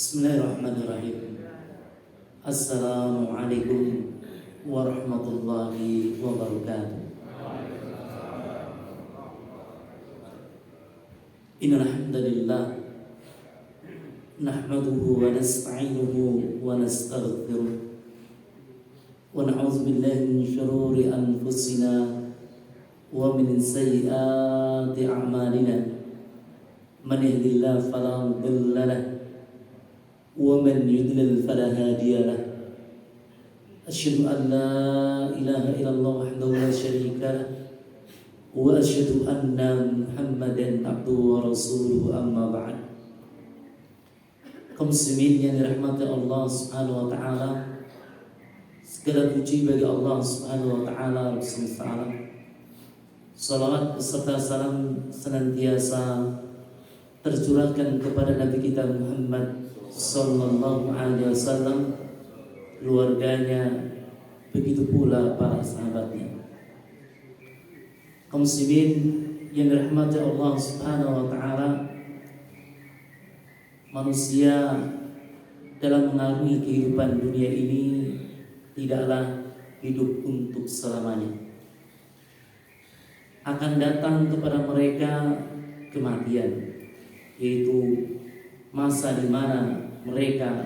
Bismillahirrahmanirrahim. Assalamualaikum warahmatullahi wabarakatuh. Innal hamdalillah nahmaduhu wa nasta'inuhu wa nastaghfiruh wa na'udzu billahi min shururi anfusina wa min sayyiati a'malina. Man yahdihillahu fala mudilla lahu wa man yudlil fala hadiya lahu. Asyhadu an la ilaha illallah wahdahu la syarika lahu wa asyhadu anna Muhammadan abduhu wa rasuluhu, amma ba'd. Kaum muslimin yang dirahmati Allah Subhanahu wa taala, segala puji bagi Allah Subhanahu wa taala semesta alam. Salawat beserta salam senantiasa tercurahkan kepada Nabi kita Muhammad sallallahu alaihi wasallam, keluarganya, begitu pula para sahabatnya. Kaum muslimin yang dirahmati Allah Subhanahu wa taala, manusia dalam mengarungi kehidupan dunia ini tidaklah hidup untuk selamanya. Akan datang kepada mereka kematian, yaitu masa di mana mereka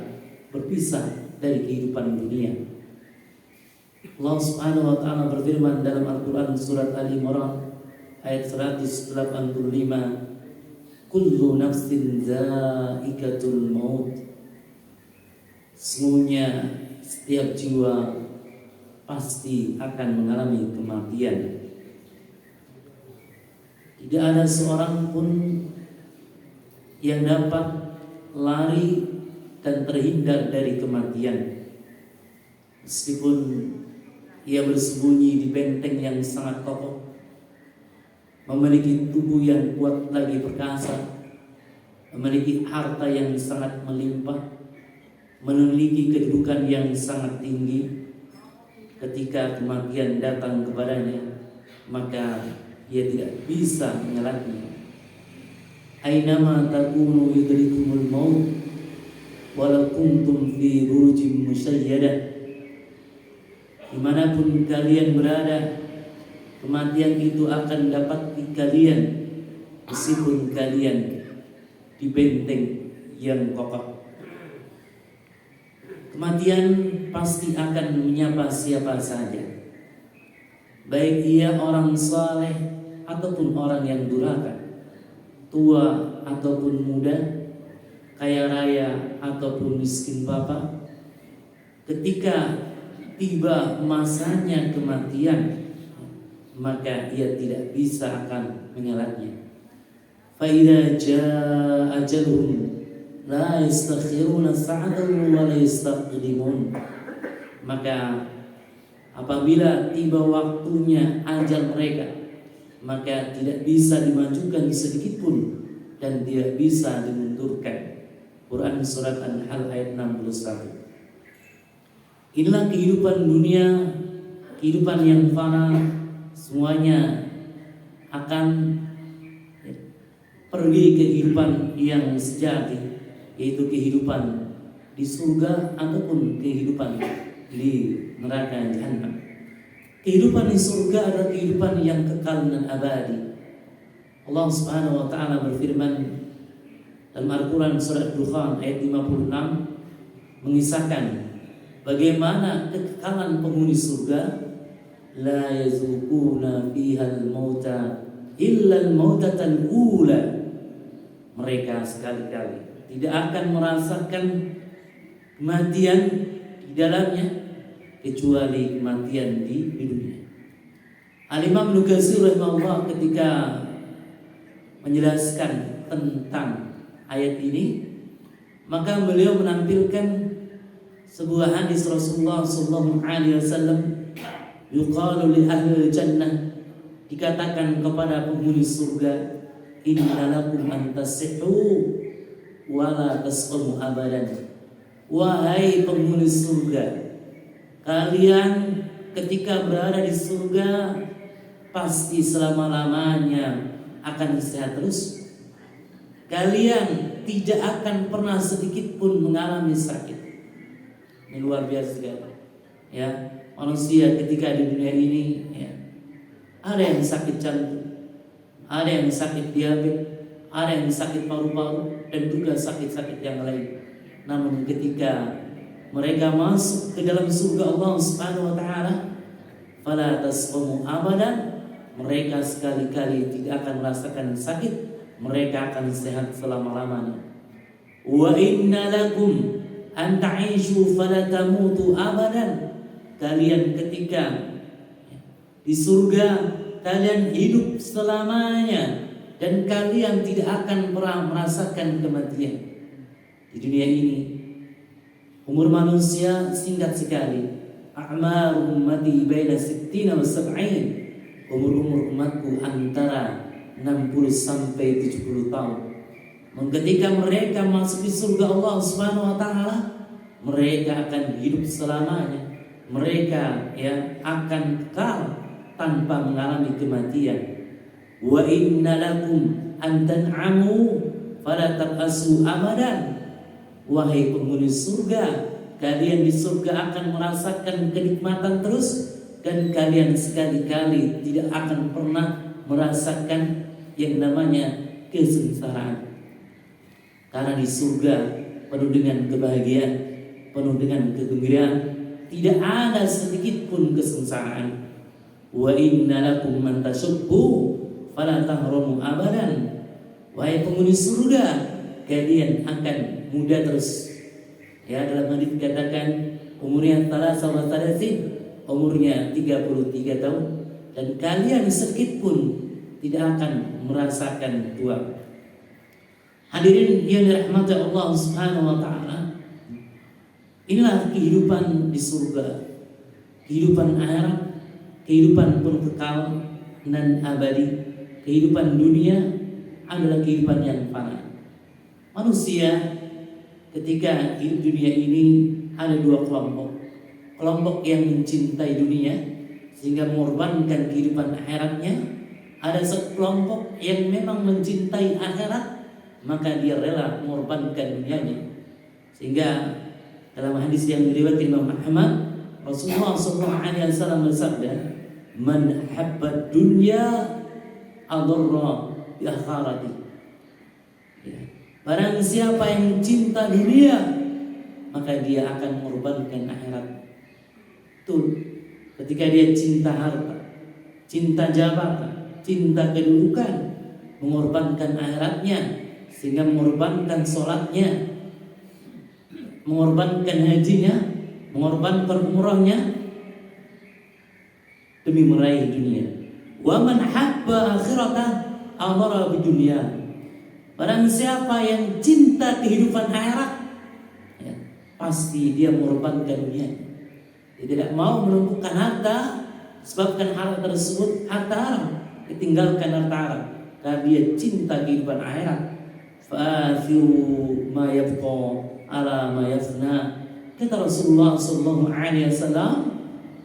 berpisah dari kehidupan dunia. Allah Subhanahu wa taala berfirman dalam Al-Qur'an surat Ali Imran ayat 185, kullu nafsin za'iqatul maut. Semuanya setiap jiwa pasti akan mengalami kematian. Tidak ada seorang pun yang dapat lari dan terhindar dari kematian, meskipun ia bersembunyi di benteng yang sangat kokoh, memiliki tubuh yang kuat lagi perkasa, memiliki harta yang sangat melimpah, memiliki kedudukan yang sangat tinggi. Ketika kematian datang kepadanya, maka ia tidak bisa mengelaknya. Ainama takunu yudrikumul maut walau kuntum fi burujim musyayyadah. Dimanapun kalian berada, kematian itu akan dapat kalian meskipun kalian di benteng yang kokoh. Kematian pasti akan menyapa siapa saja, baik ia orang saleh ataupun orang yang durhaka, tua ataupun muda, kaya raya ataupun miskin bapa. Ketika tiba masanya kematian, maka ia tidak bisa akan mengelaknya. Fa idza jaa ajaluhum la yastakhiruna sa'atan wa la yastaqdimun. Maka apabila tiba waktunya ajal mereka, maka tidak bisa dimajukan sedikit pun dan tidak bisa dimundurkan. Quran surat An-Nahl ayat 61. Inilah kehidupan dunia, kehidupan yang fana, semuanya akan pergi ke kehidupan yang sejati, yaitu kehidupan di surga ataupun kehidupan di neraka jahanam. Kehidupan di surga adalah kehidupan yang kekal dan abadi. Allah Subhanahu wa taala berfirman dalam Al-Qur'an surat Dukhan ayat 56, mengisahkan bagaimana kekekalan penghuni surga. La yazuquna fihal mauta illa al-mautatal ula. Mereka sekali-kali tidak akan merasakan kematian di dalamnya kecuali kematian di dunia. Al-Imam Ibnu Katsir rahimahullah ketika menjelaskan tentang ayat ini, maka beliau menampilkan sebuah hadis Rasulullah sallallahu alaihi wasallam, yuqalu li ahli jannah, dikatakan kepada penghuni surga, inna lakum an tasihhu wa la tasqumu abadan. Wahai penghuni surga, kalian ketika berada di surga pasti selama-lamanya akan sehat terus. Kalian tidak akan pernah sedikit pun mengalami sakit. Ini luar biasa sekali. Ya, manusia ketika di dunia ini, ya, ada yang sakit jantung, ada yang sakit diabetes, ada yang sakit paru-paru, dan juga sakit-sakit yang lain. Namun ketika mereka masuk ke dalam surga Allah Subhanahu wa taala, fala tasqumu abadan, mereka sekali-kali tidak akan merasakan sakit, mereka akan sehat selama-lamanya. Wa inna lakum an ta'ishu fala tamutu abadan, kalian ketika di surga kalian hidup selamanya dan kalian tidak akan pernah merasakan kematian. Di dunia ini umur manusia singkat sekali. A'mar ummati baina 60 wa 70. Umur umatku antara 60 sampai 70 tahun. Ketika mereka masuk di surga Allah Subhanahu wa taala, mereka akan hidup selamanya. Mereka akan kekal tanpa mengalami kematian. Wa inna lakum an tan'amu fala tab'asu abadan. Wahai penghuni surga, kalian di surga akan merasakan kenikmatan terus, dan kalian sekali-kali tidak akan pernah merasakan yang namanya kesengsaraan. Karena di surga penuh dengan kebahagiaan, penuh dengan kegembiraan, tidak ada sedikit pun kesengsaraan. Wa inna lakum man tasubbu fala tahramu abadan. Wahai penghuni surga, kalian akan muda terus. Ya, dalam hadis dikatakan umurnya umurnya 33 tahun, dan kalian sedikit pun tidak akan merasakan tua. Hadirin yang dirahmati Allah Subhanahu wa taala, inilah kehidupan di surga, kehidupan akhirat, kehidupan pun kekal dan abadi. Kehidupan dunia adalah kehidupan yang fana. Manusia ketika hidup dunia ini ada dua kelompok. Kelompok yang mencintai dunia sehingga mengorbankan kehidupan akhiratnya. Ada sekelompok yang memang mencintai akhirat, maka dia rela mengorbankan dunianya. Sehingga dalam hadis yang diriwayatkan Imam Ahmad, Rasulullah SAW bersabda, "Man habba dunya adarra bi akhirati." Barang siapa yang cinta dunia, maka dia akan mengorbankan akhirat. Betul. Ketika dia cinta harta, cinta jabatan, cinta kedudukan, mengorbankan akhiratnya, sehingga mengorbankan sholatnya, mengorbankan hajinya, mengorbankan umrahnya demi meraih dunia. Wa man habba akhirata amara bidunya. Barang siapa yang cinta kehidupan akhirat, pasti dia mengorbankan dunia. Dia tidak mau menumpukan harta, sebabkan harta tersebut harta haram, ditinggalkan harta haram karena dia cinta kehidupan akhirat. Fa'athiru ma yabqa ala ma yafna. Kata Rasulullah SAW,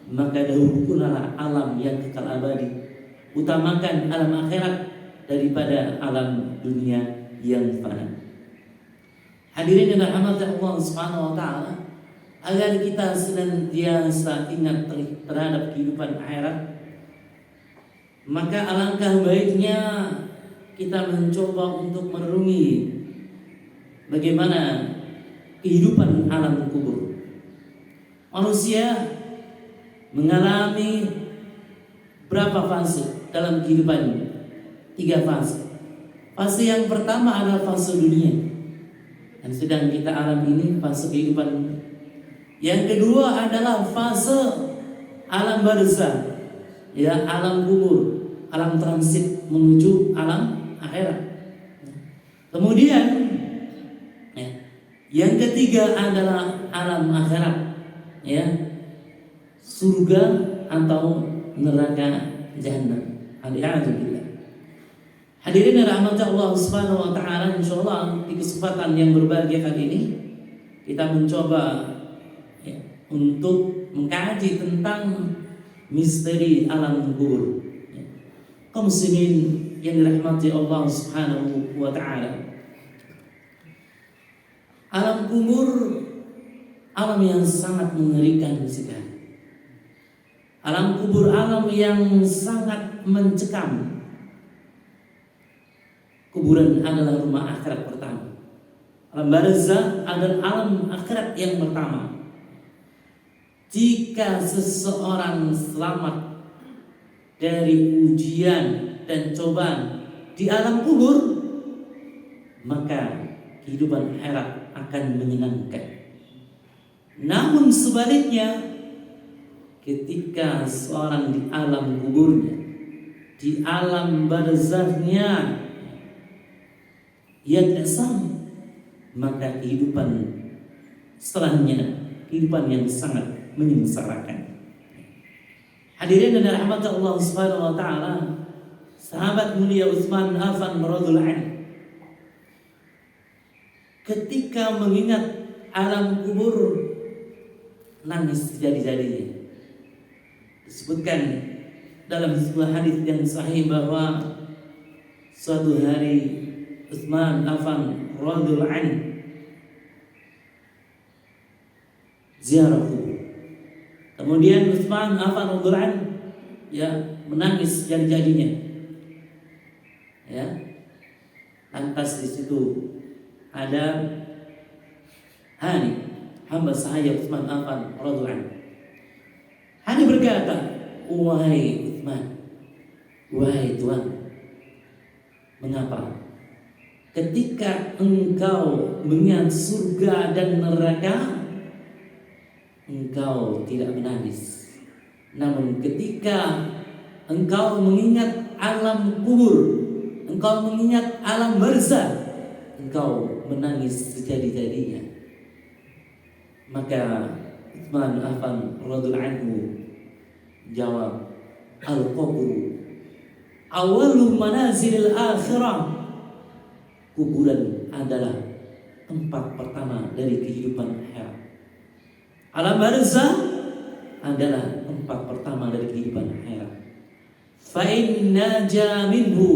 maka dahulukanlah alam yang kekal abadi, utamakan alam akhirat daripada alam dunia yang fana. Hadirin yang dirahmati Allah Subhanahu wa taala, agar kita senantiasa ingat terhadap kehidupan akhirat, maka alangkah baiknya kita mencoba untuk merenungi bagaimana kehidupan alam kubur. Manusia mengalami berapa fase dalam kehidupannya? 3 fase. Fase yang pertama adalah fase dunia, yang sedang kita alami ini, fase kehidupan. Yang kedua adalah fase alam barzah, alam kubur, alam transit menuju alam akhirat. Kemudian yang ketiga adalah alam akhirat, surga atau neraka jahanam. Alhamdulillah. Hadirin yang rahmat Allah Subhanahu wa taala, insyaallah di kesempatan yang berbahagia kali ini kita mencoba untuk mengkaji tentang misteri alam kubur. Kaum muslimin yang dirahmati Allah Subhanahu wa taala, Alam kubur alam yang sangat mengerikan sekali. Alam kubur alam yang sangat mencekam. Kuburan adalah rumah akhirat pertama. Alam barzakh adalah alam akhirat yang pertama. Jika seseorang selamat dari ujian dan cobaan di alam kubur, maka kehidupan akhirat akan menyenangkan. Namun sebaliknya, ketika seorang di alam kuburnya, di alam barzakhnya, ia tidak sama, maka kehidupan setelahnya kehidupan yang sangat menyengsarakan. Hadirin dan rahmat Allah Subhanahu wa taala, sahabat mulia Utsman Affan radhiyallahu anhu ketika mengingat alam kubur nangis jadi-jadinya. Disebutkan dalam sebuah hadis yang sahih bahwa suatu hari Utsman Affan radhiyallahu anhu ziarah kubur. Kemudian Utsman Affan radhiyallahu anhu menangis jadi-jadinya. Lantas di situ ada Hani, hamba sahaya Utsman Affan radhiyallahu anhu. Hani berkata, "Wahai Utsman, wahai Tuan, mengapa ketika engkau mengingat surga dan neraka, engkau tidak menangis? Namun ketika engkau mengingat alam kubur, engkau mengingat alam barzakh, engkau menangis sejadi-jadinya." Maka Utsman Affan radhiyallahu anhu jawab, "Al-qabru awalu manazilil akhirah." Kuburan adalah tempat pertama dari kehidupan akhirat. Alam barzakh adalah tempat pertama dari kehidupan akhirat. Fa in naja minhu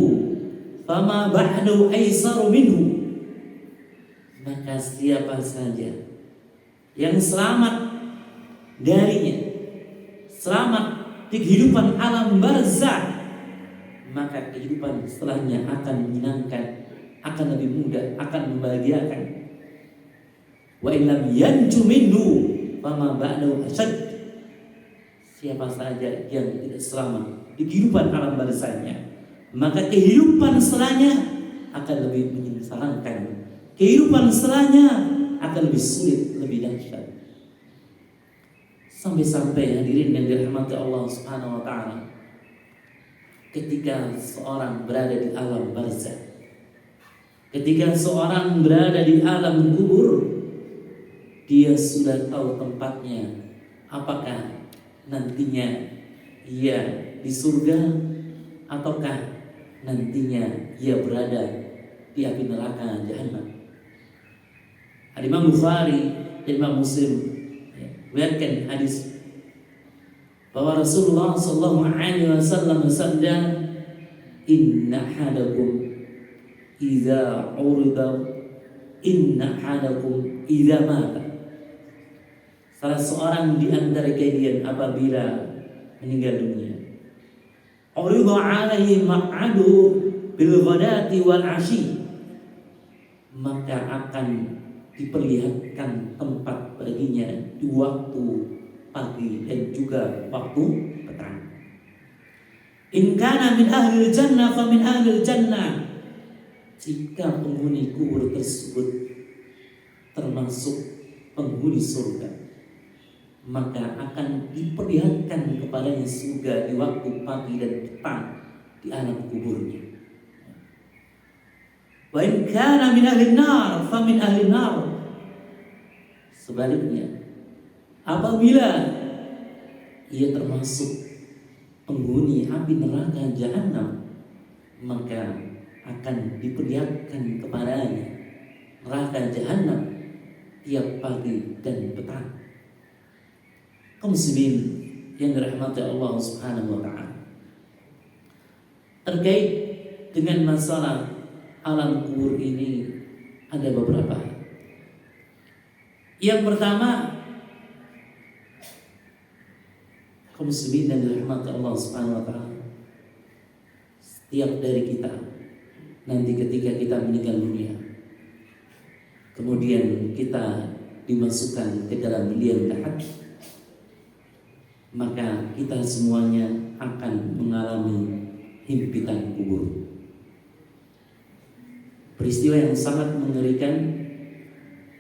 fama ba'du aisaru minhu. Maka siapa saja yang selamat darinya, selamat di kehidupan alam barzakh, maka kehidupan setelahnya akan menyenangkan, akan lebih mudah, akan membahagiakan. Wa illam yanju minhu fama ba'du asyad. Siapa saja yang tidak selamat di kehidupan alam barzakhnya, maka kehidupan setelahnya akan lebih menyengsarakan. Kehidupan setelahnya akan lebih sulit, lebih dahsyat. Sampai-sampai hadirin yang dirahmati Allah Subhanahu wa taala, ketika seorang berada di alam barzakh, ketika seorang berada di alam kubur, dia sudah tahu tempatnya, apakah nantinya ia di surga ataukah nantinya ia berada di api neraka jahanam. Imam Bukhari dan Imam Muslim meriwayatkan hadis bahwa Rasulullah sallallahu alaihi wasallam bersabda, "Inna hadakum idza urida mata." Salah seorang di antara kalian apabila meninggal dunia, urida alaihi maq'adu bil ghadati wal 'ashi, maka akan diperlihatkan tempat baginya di waktu pagi dan juga waktu petang. In kana min ahlil jannah fa min ahlil jannah. Jika penghuni kubur tersebut termasuk penghuni surga, maka akan diperlihatkan kepadanya surga di waktu pagi dan petang di alam kuburnya. Wa in kana min ahlin nar fa min ahlin nar. Sebaliknya, apabila ia termasuk penghuni api neraka jahanam, maka akan diperlihatkan kepadanya neraka jahanam tiap pagi dan petang. Kaum muslimin yang dirahmati Allah Subhanahu wa taala, terkait dengan masalah alam kubur ini ada beberapa. Yang pertama, kaum muslimin dan dirahmati Allah Subhanahu wa taala. Setiap dari kita nanti ketika kita meninggal dunia, kemudian kita dimasukkan ke dalam liang lahat, maka kita semuanya akan mengalami himpitan kubur. Peristiwa yang sangat mengerikan.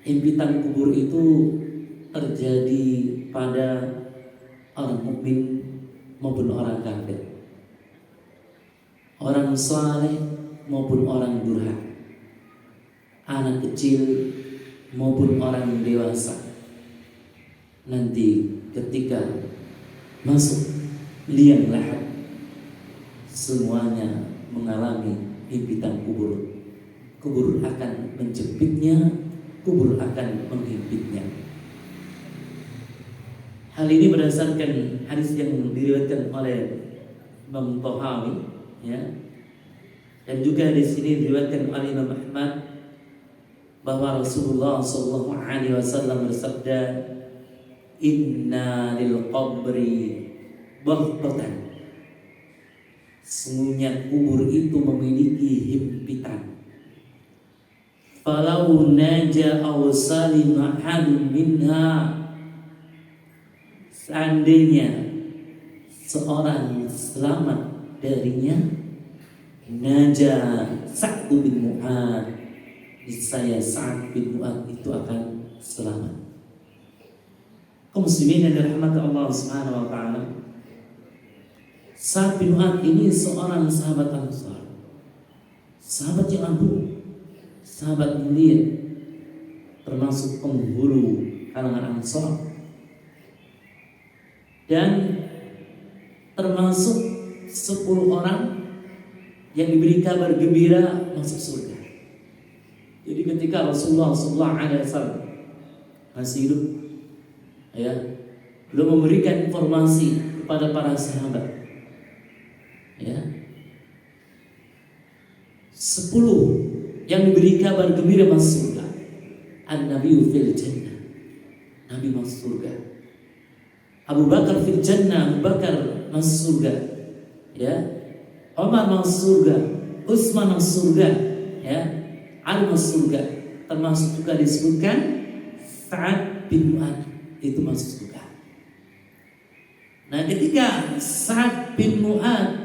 Himpitan kubur itu terjadi pada orang mukmin maupun orang kafir, orang saleh maupun orang durhaka, anak kecil maupun orang dewasa. Nanti ketika masuk liang lahat, semuanya mengalami himpitan kubur. Kubur akan menjepitnya, kubur akan menghimpitnya. Hal ini berdasarkan hadis yang diriwayatkan oleh Imam Tahawi, ya. Dan juga di sini diriwayatkan oleh Imam Ahmad bahwa Rasulullah SAW bersabda, "Inna lil qabri bahtatan." Sesungguhnya kubur itu memiliki himpitan. Falau naja aw salima hadun minha, seandainya seorang selamat darinya, naja Sa'd bin Mu'adz, niscaya Sa'd bin Mu'adz itu akan selamat. Kaum muslimin yang dirahmati Allah Subhanahu wa taala, Sa'd bin Mu'adz ini seorang sahabat Ansar, sahabat yang agung, sahabat mulia, termasuk penghulu kalangan Ansar, dan termasuk 10 orang yang diberi kabar gembira masuk surga. Jadi ketika Rasulullah SAW masih hidup, ya, belum memberikan informasi kepada para sahabat, ya, 10 yang diberi kabar gembira masuk surga. An-Nabiyyu fil jannah, Nabi masuk surga. Abu Bakar fil jannah, Abu Bakar masuk surga, ya. Umar masuk surga, Utsman masuk surga, ya. Ali masuk surga. Termasuk juga disebutkan Sa'd bin Mu'adz itu masuk surga. Nah, ketika Sa'd bin Mu'adz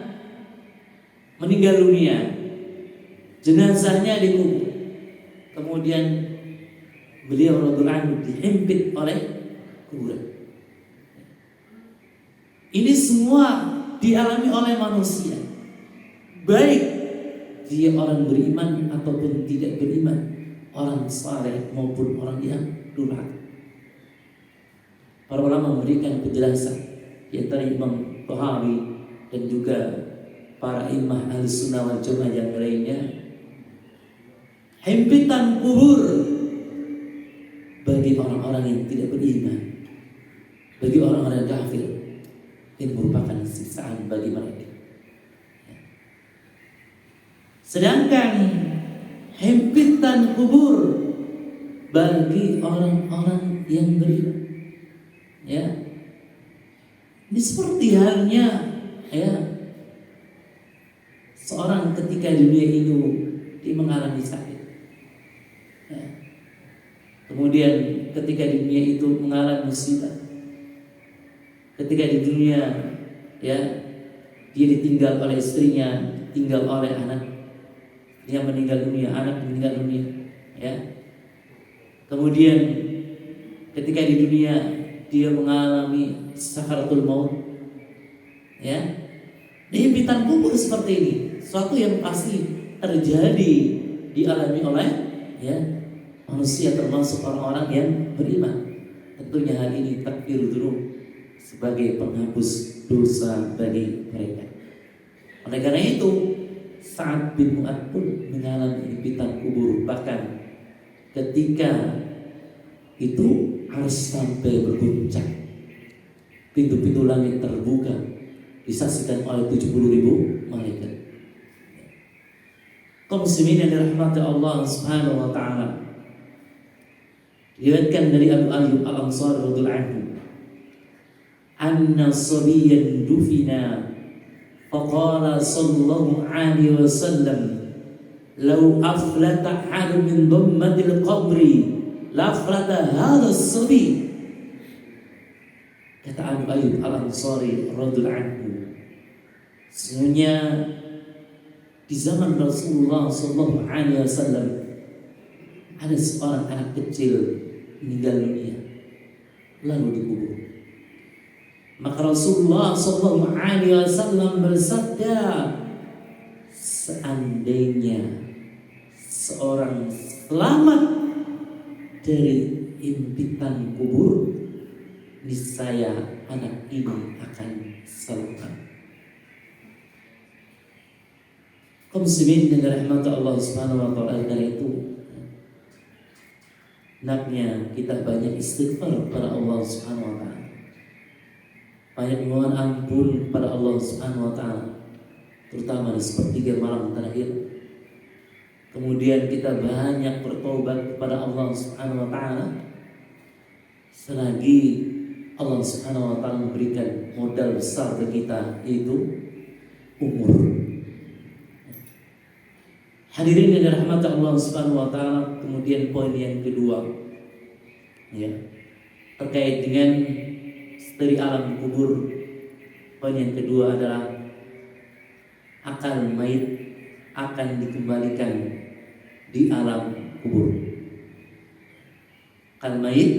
meninggal dunia, jenazahnya dikubur, kemudian beliau radhiyallahu anhu dihimpit oleh kuburan. Ini semua dialami oleh manusia, baik dia orang beriman ataupun tidak beriman, orang saleh maupun orang yang durhaka. Para ulama memberikan penjelasan, yaitu Imam Tahawi dan juga para imam Ahlussunnah wal Jamaah yang lainnya. Himpitan kubur bagi orang-orang yang tidak beriman, bagi orang-orang kafir, ini merupakan siksaan bagi mereka. Sedangkan himpitan kubur bagi orang-orang yang beriman, ya, ini seperti halnya, ya, seorang ketika dunia itu dia mengalami sakit, ya. Kemudian ketika di dunia itu mengalami musibah, ketika di dunia, ya, dia ditinggal oleh istrinya, ditinggal oleh anak, dia meninggal dunia, anak meninggal dunia, ya. Kemudian ketika di dunia dia mengalami sakaratul maut, ya. Himpitan kubur seperti ini, suatu yang pasti terjadi dialami oleh, ya, manusia, termasuk orang-orang yang beriman. Tentunya hal ini takfir dzunub, sebagai penghapus dosa bagi mereka. Oleh karena itu, Sa'd bin Mu'adz pun mengalami himpitan kubur, bahkan ketika itu harus sampai berguncang, pintu-pintu langit terbuka, disaksikan oleh 70.000 malaikat. Kaum muslimin yang dirahmati Allah Subhanahu wa taala, Diriwayatkan dari Abu Ayyub Al-Ansari radhiyallahu anhu, anna sabiyyan dufina faqala sallallahu alaihi wasallam law aflata ahadun min dhammatil qabri la aflata hadha as-sabi. Kata Abu Ayyub Al-Ansari radhiyallahu anhu, sesungguhnya di zaman Rasulullah sallallahu alaihi wasallam ada seorang anak kecil meninggal dunia lalu dikubur. Maka Rasulullah sallallahu alaihi wasallam bersabda, seandainya seorang selamat dari impitan kubur, niscaya anak ini akan selamat. Kaum muslimin yang dirahmati Allah Subhanahu wa taala, dari itu hendaknya kita banyak istighfar kepada Allah Subhanahu wa taala. Banyak mohon ampun kepada Allah Subhanahu wa taala, terutama di sepertiga malam terakhir. Kemudian kita banyak bertobat kepada Allah Subhanahu wa taala selagi Allah Subhanahu wa taala memberikan modal besar bagi kita, yaitu umur. Hadirin yang dirahmati Allah Subhanahu wa taala, kemudian poin yang kedua ya, terkait dengan dari alam kubur. Poin yang kedua adalah akal mayit akan dikembalikan di alam kubur. Akal mayit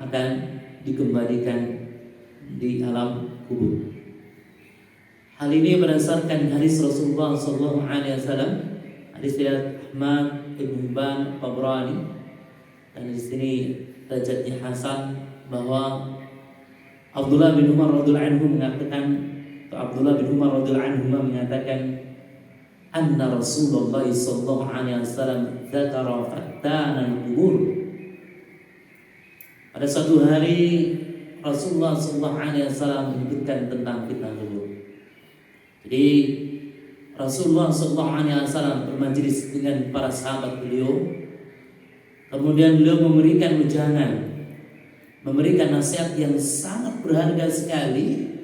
akan dikembalikan di alam kubur. Hal ini berdasarkan hadis Rasulullah sallallahu alaihi wasallam, hadis riwayat Ahmad, Ibnu Hibban, Tabrani, dan di sini derajatnya hasan, bahwa Abdullah bin Umar radhiyallahu anhu mengatakan anna Rasulullah sallallahu alaihi wasallam dzakara fatanan kubur. Pada suatu hari Rasulullah sallallahu alaihi wasallam menyebutkan tentang fitnah kubur. Jadi Rasulullah sallallahu alaihi wasallam bermajelis dengan para sahabat beliau. Kemudian beliau memberikan ujangan, memberikan nasihat yang sangat berharga sekali,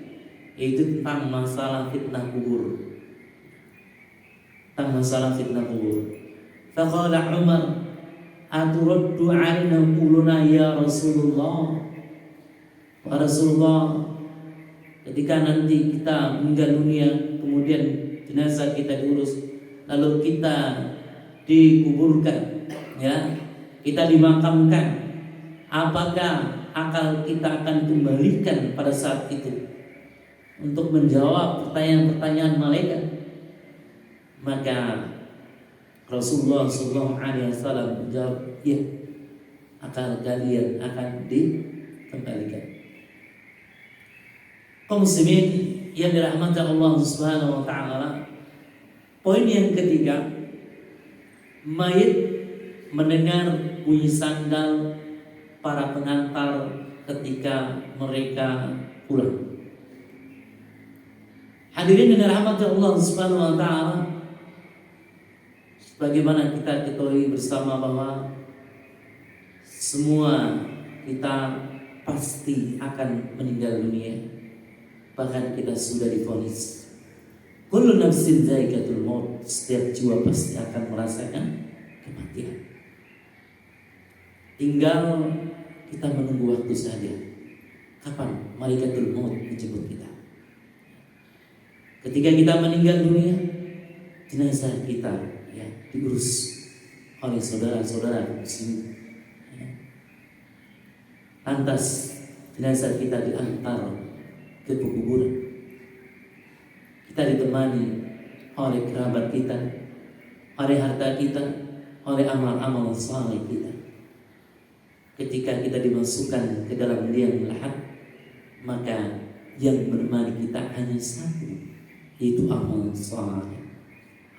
yaitu tentang masalah fitnah kubur. Tentang masalah fitnah kubur. Faqala Umar, aturaddu 'alaina quluna ya Rasulullah. Wa Rasulullah, ketika nanti kita meninggal dunia, kemudian jenazah kita diurus, lalu kita dikuburkan, ya, kita dimakamkan, apakah akal kita akan kembalikan pada saat itu untuk menjawab pertanyaan-pertanyaan malaikat? Maka Rasulullah SAW menjawab, ya, akal kalian akan dikembalikan. Kaum muslimin yang dirahmati Allah Subhanahu wa taala, poin yang ketiga, mayit mendengar bunyi sandal para pengantar ketika mereka pulang. Hadirin yang dirahmati Allah Subhanahu wa taala, sebagaimana kita ketahui bersama bahwa semua kita pasti akan meninggal dunia. Bahkan kita sudah divonis kullu nafsin dha'iqatul maut, setiap jiwa pasti akan merasakan kematian. Tinggal kita menunggu waktu saja, kapan malaikatul maut menjemput kita. Ketika kita meninggal dunia, jenazah kita ya diurus oleh saudara-saudara muslim. Lantas jenazah kita diantar ke kuburan. Kita ditemani oleh kerabat kita, oleh harta kita, oleh amal-amal saleh kita. Ketika kita dimasukkan ke dalam liang lahat, maka yang menemani kita hanya satu, yaitu amal saleh.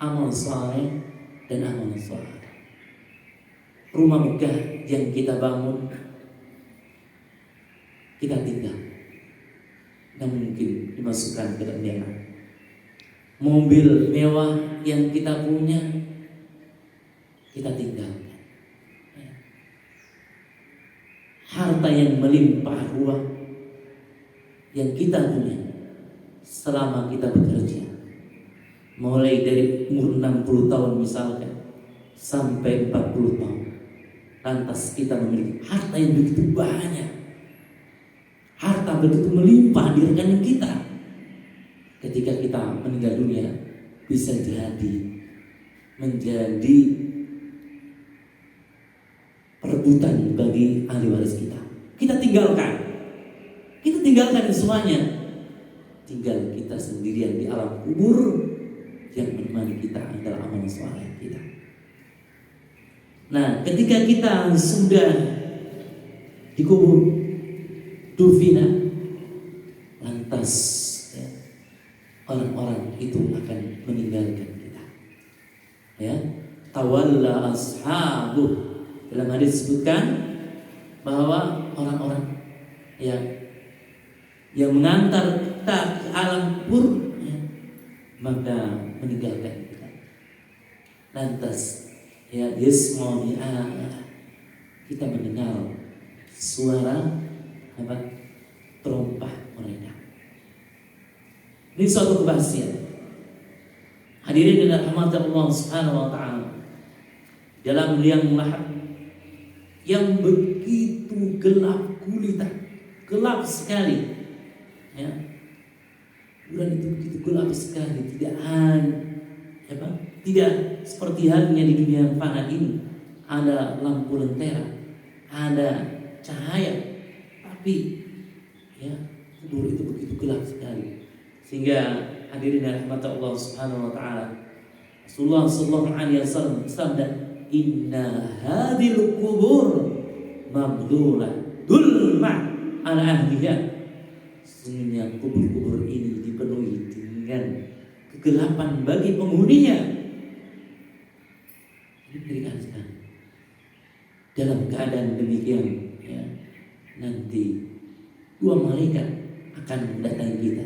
Amal saleh dan amal saleh. Rumah megah yang kita bangun, kita tinggal, dan mungkin dimasukkan ke dalam neraka. Mobil mewah yang kita punya, kita tinggalkan. harta yang melimpah ruah yang kita punya selama kita bekerja, mulai dari umur 60 tahun misalkan sampai 40 tahun, lantas kita memiliki harta yang begitu banyak, harta begitu melimpah di rekening kita. Ketika kita meninggal dunia, bisa jadi menjadi perebutan bagi ahli waris kita. Kita tinggalkan semuanya. Tinggal kita sendirian di alam kubur, yang menemani kita adalah amal soleh kita. Nah, ketika kita sudah dikubur, dufina, lantas ya, orang-orang itu akan meninggalkan kita. Ya, tawalla ashabuh. Dalam hadis disebutkan bahwa orang-orang yang mengantar kita ke alam kubur, ya, maka meninggalkan kita. Lantas ya yasma'u kita mendengar suara terompah mereka. Ini suatu kebahagiaan. Hadirin dan rahmat Allah Subhanahu wa taala. Dalam liang lahat yang begitu gelap gulita, gelap sekali. Ya. Bulan itu begitu gelap sekali, tidak seperti halnya di dunia yang fana ini. Ada lampu lentera, ada cahaya, tapi ya kubur itu begitu gelap sekali. Sehingga hadirin rahmat Allah Subhanahu wa taala, Rasulullah sallallahu alaihi wasallam bersabda, "Inna hadhil qubur mabdulah dulma ala ahliha." Sesungguhnya kubur-kubur ini dipenuhi dengan kegelapan bagi penghuninya. Ini mengerikan sekali. Dalam keadaan demikian, ya, nanti dua malaikat akan mendatangi kita,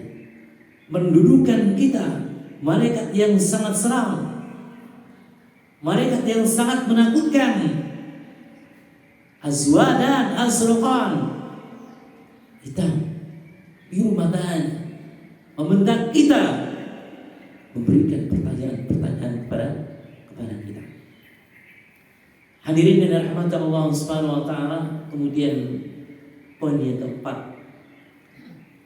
mendudukkan kita, malaikat yang sangat seram, malaikat yang sangat menakutkan, azwadan azraqan, hitam, biru matanya, membentak kita, memberikan pertanyaan-pertanyaan kepada kita. Hadirin dan rahmat Allah Subhanahu wa taala. Kemudian poin yang keempat,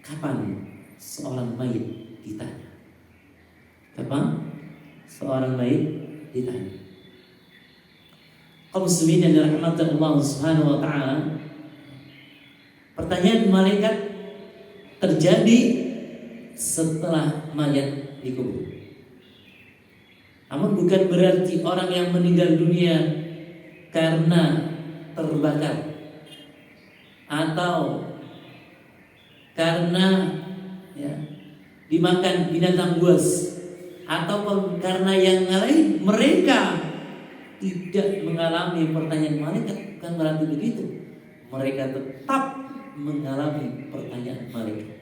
kapan seorang mayit ditanya? Kapan seorang mayit ditanya? Kaum muslimin yang dirahmati Allah Subhanahu wa taala, pertanyaan malaikat terjadi setelah mayat dikubur. Namun bukan berarti orang yang meninggal dunia karena terbakar atau karena dimakan binatang buas ataupun karena yang lain, mereka tidak mengalami pertanyaan malaikat. Bukan berarti begitu. Mereka tetap mengalami pertanyaan malaikat.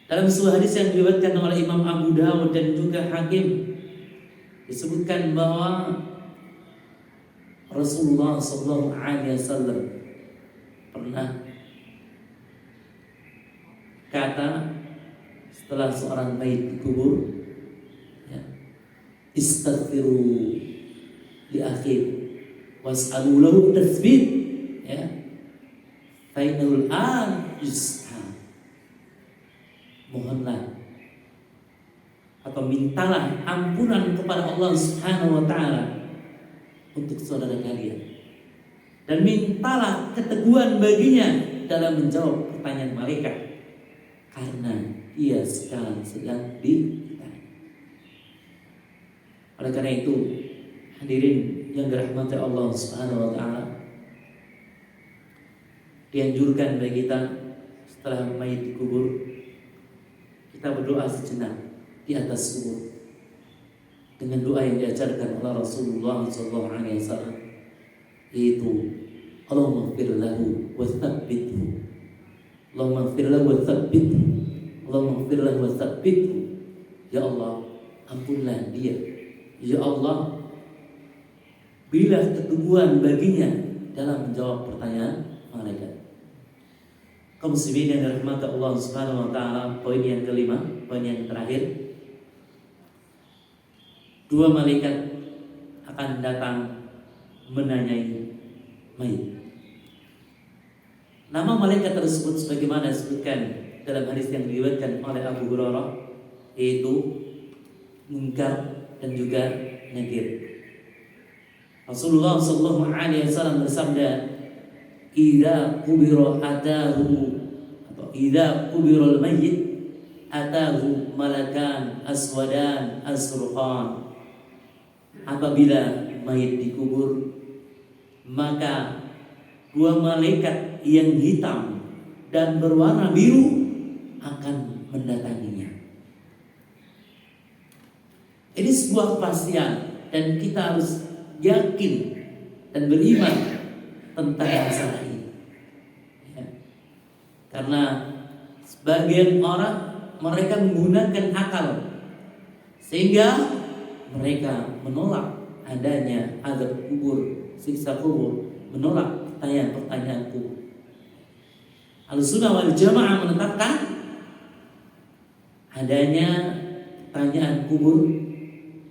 Dalam sebuah hadis yang diriwayatkan oleh Imam Abu Dawud dan juga Hakim, disebutkan bahwa Rasulullah sallallahu alaihi wasallam pernah kata setelah seorang mayit dikubur, istaghfiru li akhir was'alu lahu tathbit, fa innal an yus'a. Mohonlah atau mintalah ampunan kepada Allah Subhanahu wa taala untuk saudara kalian, dan mintalah keteguhan baginya dalam menjawab pertanyaan malaikat, karena ia sekarang sedang ditanya. Oleh karena itu, hadirin yang dirahmati Allah Subhanahu wa taala, dianjurkan bagi kita setelah mayit dikubur, kita berdoa sejenak di atas kubur dengan doa yang diajarkan oleh Rasulullah SAW, yaitu Allahumma ighfir lahu wa tsabbithu, Allahumma ighfir lahu wa tsabbithu, Allahumma ighfir lahu wa tsabbithu. Ya Allah, ampunlah dia. Ya Allah, bila keteguhan baginya dalam menjawab pertanyaan malaikat. Kaum muslimin yang dirahmati Allah Subhanahu wa taala, poin yang kelima, poin yang terakhir. Dua malaikat akan datang menanyai mayit. Nama malaikat tersebut sebagaimana disebutkan dalam hadis yang diriwayatkan oleh Abu Hurairah, yaitu Munkar dan juga Nakir. Rasulullah sallallahu alaihi wasallam bersabda, "Idza qubira atahu atau idza qubira al-mayyit atahu malakan aswadan asruqan." Apabila mayit dikubur, maka dua malaikat yang hitam dan berwarna biru akan mendatanginya. Ini sebuah kepastian dan kita harus yakin dan beriman tentang masalah ini. Ya. Karena sebagian orang mereka menggunakan akal sehingga mereka menolak adanya azab kubur, siksa kubur, menolak pertanyaan kubur. Ahlussunnah wal Jamaah menetapkan adanya pertanyaan kubur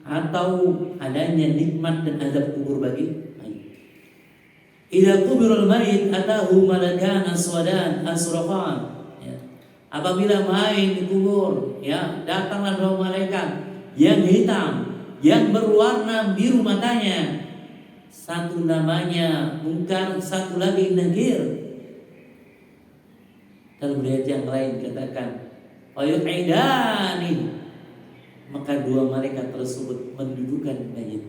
atau adanya nikmat dan azab kubur bagi mayit. Idza qubira al-mayyit atahu malakan aswadan asraqan. Ya. Apabila mayit dikubur, ya, datanglah dua malaikat yang hitam, yang berwarna biru matanya. Satu namanya Munkar, satu lagi Nakir. Dalam riwayat yang lain katakan, "Fayu'idani." Maka dua malaikat tersebut mendudukkan mayit.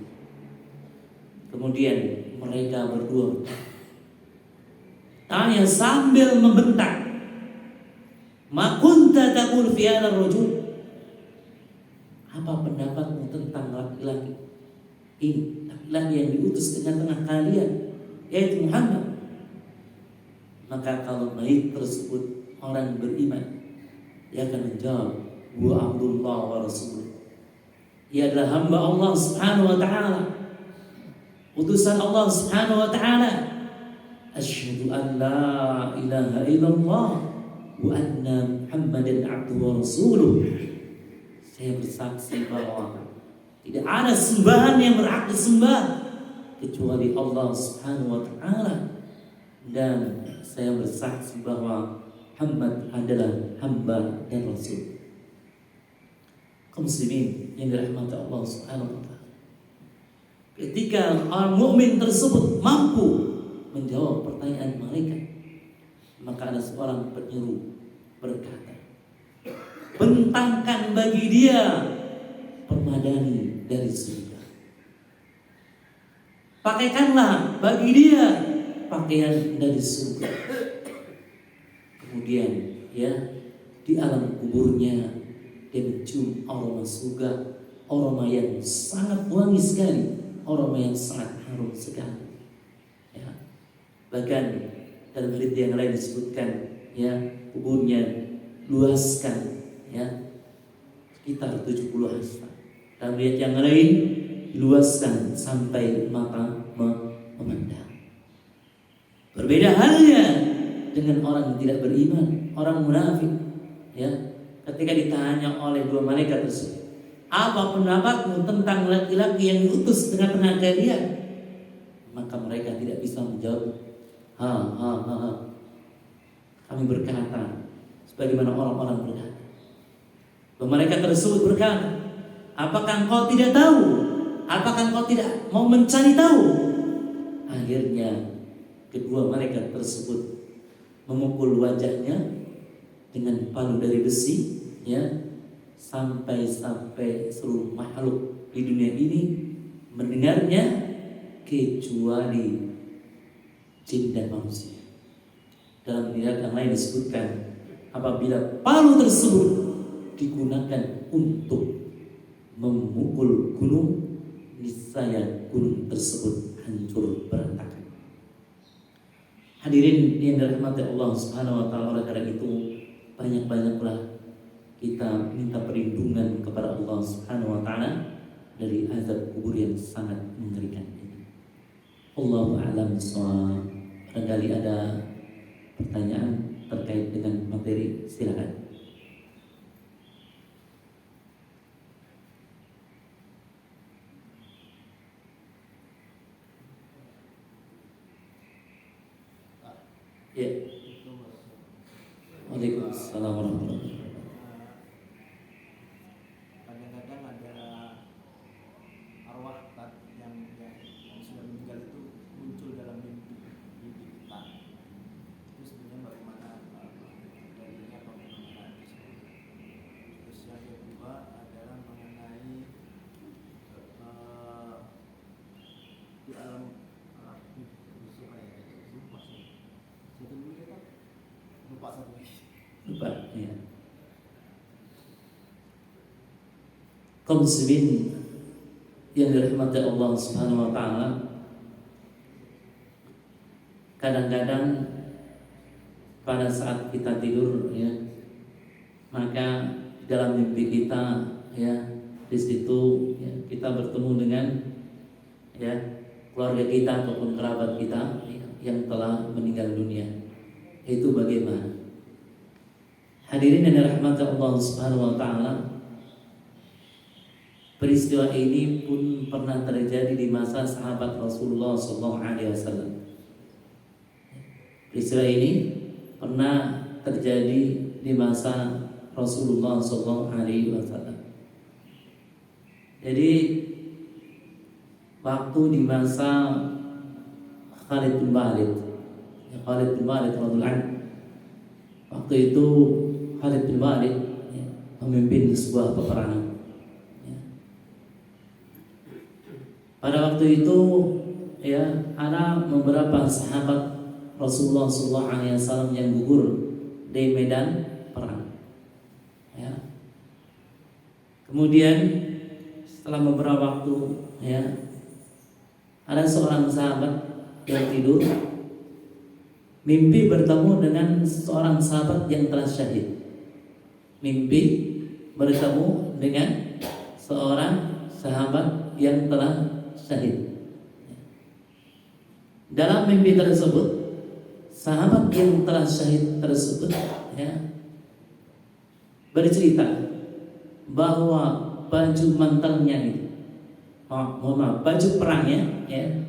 Kemudian mereka berdua tanya sambil membentak, "Ma kunta taqul fi hadzal rajul?" Apa pendapatmu tentang laki-laki ini, laki-laki yang diutus tengah-tengah kalian, yaitu Muhammad? Maka kalau mayit tersebut orang beriman, dia akan menjawab, "Wa Abdullah wa Rasul." Ia adalah hamba Allah Subhanahu wa taala, utusan Allah Subhanahu wa taala. Asyhadu an la ilaha illallah wa anna Muhammadan abduhu wa rasuluh. Saya bersaksi bahwa tidak ada sembahan yang berhak disembah kecuali Allah Subhanahu wa taala, dan saya bersaksi bahwa Muhammad adalah hamba dan rasul. Kaum muslimin yang dirahmati Allah Subhanahu wa taala, ketika orang mukmin tersebut mampu menjawab pertanyaan malaikat, maka ada seorang penyeru berkata, "Bentangkan bagi dia permadani dari surga. Pakaikanlah bagi dia pakaian dari surga." Kemudian, ya, di alam kuburnya dia mencium aroma surga, aroma yang sangat wangi sekali, aroma yang sangat harum sekali. Ya. Bahkan dalam hadits yang lain disebutkan, ya, kuburnya luaskan, ya, sekitar 70 hasta. Dalam hadits yang lain diluaskan sampai mata memandang. Berbeda halnya dengan orang yang tidak beriman, orang munafik, ya. Ketika ditanya oleh dua malaikat tersebut, "Apa pendapatmu tentang laki-laki yang diutus tengah-tengah kalian?" Maka mereka tidak bisa menjawab. Kami berkata sebagaimana orang-orang berkata. Malaikat tersebut berkata, "Apakah engkau tidak tahu? Apakah engkau tidak mau mencari tahu?" Akhirnya kedua malaikat tersebut memukul wajahnya dengan palu dari besi, ya, sampai seluruh makhluk di dunia ini mendengarnya kecuali jin dan manusia. Dalam riwayat yang lain disebutkan, apabila palu tersebut digunakan untuk memukul gunung, niscaya gunung tersebut hancur berantakan. Hadirin yang dirahmati Allah Subhanahu wa taala, oleh karena itu banyak-banyaklah kita minta perlindungan kepada Allah Subhanahu wa taala dari azab kubur yang sangat mengerikan ini. Allahu a'lam bishawab. Barangkali ada pertanyaan terkait dengan materi, silakan. Ya. Waalaikumsalam warahmatullahi wabarakatuh. Kadang-kadang ada arwah yang sudah meninggal itu muncul dalam mimpi kita. Itu sebenarnya bagaimana dalilnya atau fenomena tersebut. Terus yang kedua adalah mengenai di alam lupa ya. Kaum muslimin yang dirahmati Allah Subhanahu wa taala, kadang-kadang pada saat kita tidur ya, maka dalam mimpi kita ya, di situ ya, kita bertemu dengan ya keluarga kita ataupun kerabat kita ya, yang telah meninggal dunia. Itu bagaimana? Hadirin yang dirahmati Allah Subhanahu wa taala, peristiwa ini pun pernah terjadi di masa sahabat Rasulullah SAW. Peristiwa ini pernah terjadi di masa Rasulullah SAW. Jadi waktu di masa Khalid bin Walid radhiyallahu anhu, waktu itu Khalid bin Walid ya, memimpin sebuah peperangan. Ya. Pada waktu itu ya, ada beberapa sahabat Rasulullah SAW yang gugur di medan perang. Ya. Kemudian setelah beberapa waktu ya, ada seorang sahabat yang tidur mimpi bertemu dengan seorang sahabat yang telah syahid. Mimpi bertemu dengan seorang sahabat yang telah syahid. Dalam mimpi tersebut, sahabat yang telah syahid tersebut ya, bercerita bahwa baju mantelnya itu, baju perangnya ya,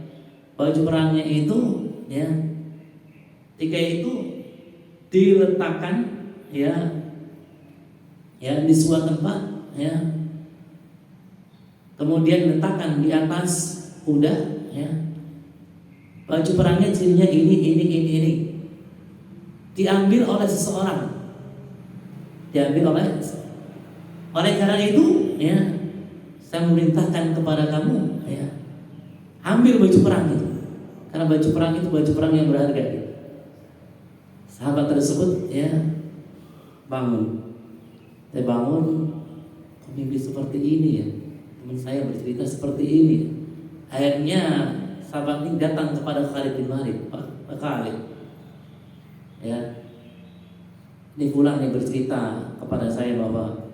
baju perangnya itu ya, ketika itu diletakkan ya di sebuah tempat ya, kemudian letakkan di atas kuda ya. Baju perangnya cirinya ini diambil oleh seseorang, oleh karena itu ya, saya memerintahkan kepada kamu ya, ambil baju perang itu, karena baju perang itu baju perang yang berharga gitu. Sahabat tersebut ya bangun, mimpi seperti ini ya, teman saya bercerita seperti ini. Akhirnya sahabat ini datang kepada Khalid bin Walid, Pak Khalid ya, ini fulan yang bercerita kepada saya bahwa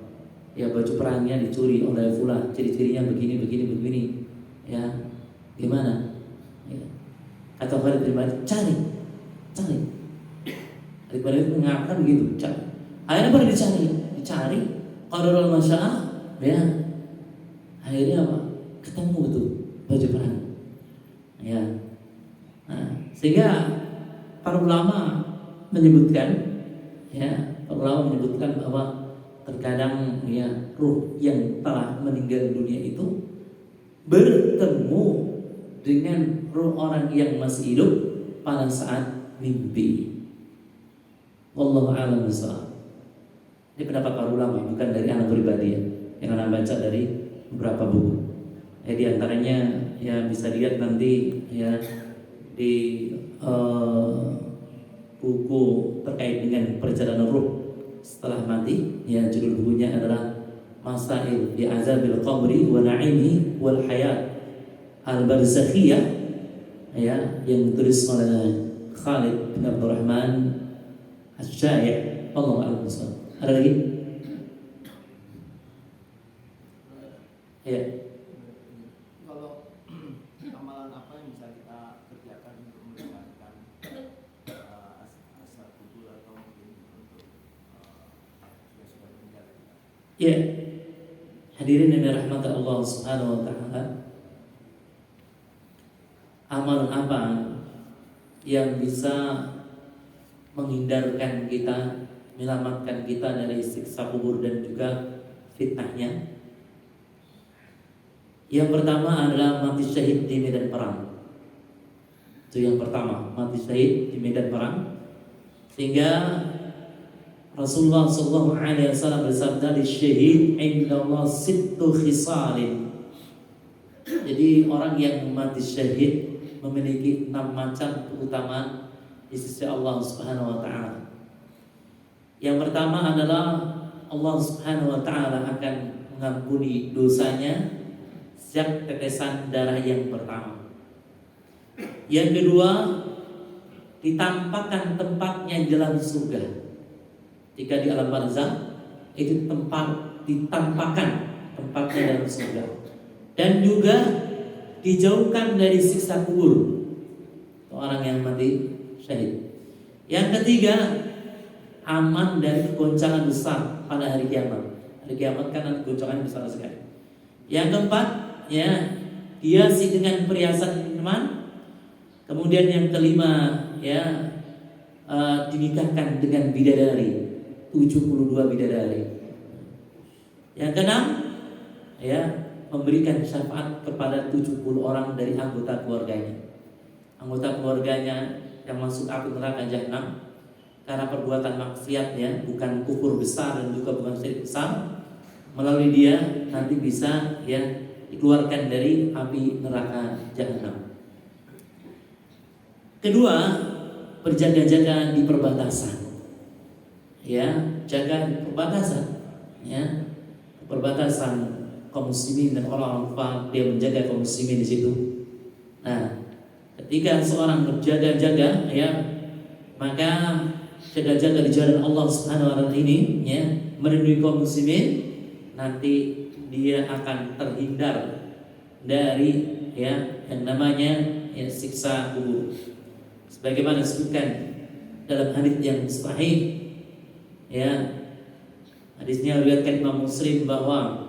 ya baju perangnya dicuri oleh fulan, ciri-cirinya begini ya, gimana ya. Kata Khalid bin Walid, cari Khalid bin Walid mengatakan begitu, cari. Akhirnya pada dicari qadarul masya'ah ya, akhirnya apa, ketemu itu baju perang ya. Nah, sehingga para ulama menyebutkan bahwa terkadang ya, ruh yang telah meninggal dunia itu bertemu dengan ruh orang yang masih hidup pada saat mimpi. Wallahu a'lam bishawab. Ini pendapat para ulama, bukan dari anak pribadi ya, yang anak baca dari beberapa buku. Di antaranya ya bisa dilihat nanti ya di buku terkait dengan perjalanan ruh setelah mati ya, judul bukunya adalah Masail di Azabil Qabri wa Na'imi wal Hayat Al-Barzakhiyah ya, yang ditulis oleh Khalid bin Abdurrahman Asy-Syai'. Allahu a'lam bishawab. Ada lagi? Ya. Kalau amalan apa yang bisa kita Ya, hadirin yang dirahmati Allah Subhanahu wa taala. Amalan apa yang bisa menghindarkan kita, menyelamatkan kita dari siksa kubur dan juga fitnahnya? Yang pertama adalah mati syahid di medan perang. Itu yang pertama, mati syahid di medan perang. Sehingga Rasulullah SAW bersabda, "Di syahid indallah sittu khisalin." Jadi orang yang mati syahid memiliki 6 macam keutamaan di sisi Allah Subhanahu wa taala. Yang pertama adalah Allah Subhanahu wa taala akan mengampuni dosanya sejak tetesan darah yang pertama. Yang kedua, ditampakkan tempatnya di dalam surga. Jika di alam barzakh itu tempat ditampakkan tempatnya dalam surga. Dan juga dijauhkan dari siksa kubur orang yang mati syahid. Yang ketiga, aman dari goncangan besar pada hari kiamat. Hari kiamat kan ada goncangan besar sekali. Yang keempat, ya, hiasi dengan perhiasan iman. Kemudian yang kelima, ya, dinikahkan dengan bidadari, 72 bidadari. Yang keenam, ya, memberikan syafaat kepada 70 orang dari anggota keluarganya. Anggota keluarganya yang masuk api neraka jahanam karena perbuatan maksiat, ya, bukan kufur besar dan juga bukan syirik besar. Melalui dia nanti bisa, ya, dikeluarkan dari api neraka jahanam. Kedua, berjaga-jaga di perbatasan. Ya, jaga di perbatasan, ya. Perbatasan kaum muslimin dan orang kafir, dia menjaga kaum muslimin di situ. Nah, ketika seorang berjaga-jaga, ya, maka jaga-jaga di jalan Allah Subhanahu wa taala ini, ya, melindungi kaum muslimin, nanti dia akan terhindar dari, ya, yang namanya, ya, siksa kubur. Sebagaimana disebutkan dalam hadits yang sahih, ya, hadisnya riwayatkan Imam Muslim bahwa